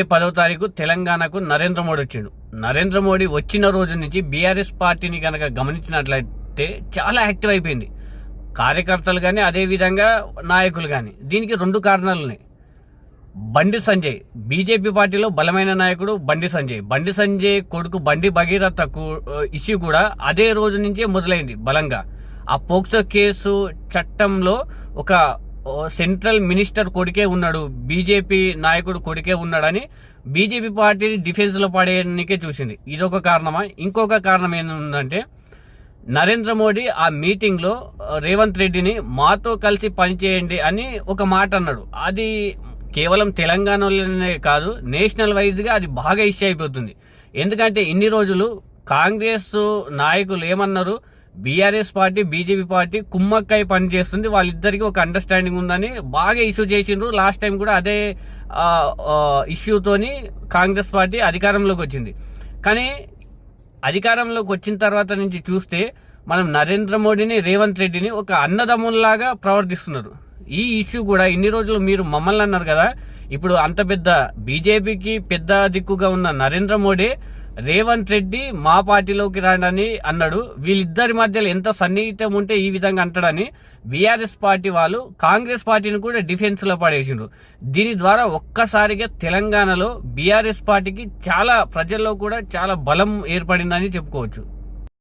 10వ తారీఖు తెలంగాణకు నరేంద్ర మోడీ వచ్చిండు. నరేంద్ర మోడీ వచ్చిన రోజు నుంచి బీఆర్ఎస్ పార్టీని కనుక గమనించినట్లయితే చాలా యాక్టివ్ అయిపోయింది. కార్యకర్తలు కానీ అదేవిధంగా నాయకులు కానీ. దీనికి 2 కారణాలు ఉన్నాయి. బండి సంజయ్, బీజేపీ పార్టీలో బలమైన నాయకుడు బండి సంజయ్ కొడుకు బండి భగీరథ ఇష్యూ కూడా అదే రోజు నుంచే మొదలైంది బలంగా. ఆ పోక్సో కేసు చట్టంలో ఒక సెంట్రల్ మినిస్టర్ కొడుకే ఉన్నాడు, బీజేపీ నాయకుడు కొడుకే ఉన్నాడని బీజేపీ పార్టీని డిఫెన్స్ లో పడేయడానికే చూసింది. ఇదొక కారణమా? ఇంకొక కారణం ఏంటంటే నరేంద్ర మోడీ ఆ మీటింగ్ లో రేవంత్ రెడ్డిని మాతో కలిసి పనిచేయండి అని ఒక మాట అన్నాడు. అది కేవలం తెలంగాణలోనే కాదు, నేషనల్ వైజ్ గా అది బాగా ఇష్యూ అయిపోతుంది. ఎందుకంటే ఇన్ని రోజులు కాంగ్రెస్ నాయకులు ఏమన్నారు, బీఆర్ఎస్ పార్టీ బీజేపీ పార్టీ కుమ్మక్కై పనిచేస్తుంది, వాళ్ళిద్దరికి ఒక అండర్స్టాండింగ్ ఉందని బాగా ఇష్యూ చేసిండ్రు. లాస్ట్ టైం కూడా అదే ఇష్యూతోని కాంగ్రెస్ పార్టీ అధికారంలోకి వచ్చింది. కానీ అధికారంలోకి వచ్చిన తర్వాత నుంచి చూస్తే మనం నరేంద్ర మోడీని రేవంత్ రెడ్డిని ఒక అన్నదమ్ముల్లాగా ప్రవర్తిస్తున్నారు. ఈ ఇష్యూ కూడా ఇన్ని రోజులు మీరు మమ్మల్ని అన్నారు కదా, ఇప్పుడు అంత పెద్ద బీజేపీకి పెద్ద దిక్కుగా ఉన్న నరేంద్ర మోడీ రేవంత్ రెడ్డి మా పార్టీలోకి రాడని అన్నాడు. వీళ్ళిద్దరి మధ్యలో ఎంత సన్నిహితం ఉంటే ఈ విధంగా అంటాడని బీఆర్ఎస్ పార్టీ వాళ్ళు కాంగ్రెస్ పార్టీని కూడా డిఫెన్స్ లో పడేసిండ్రు. దీని ద్వారా ఒక్కసారిగా తెలంగాణలో బీఆర్ఎస్ పార్టీకి చాలా ప్రజల్లో కూడా చాలా బలం ఏర్పడిందని చెప్పుకోవచ్చు.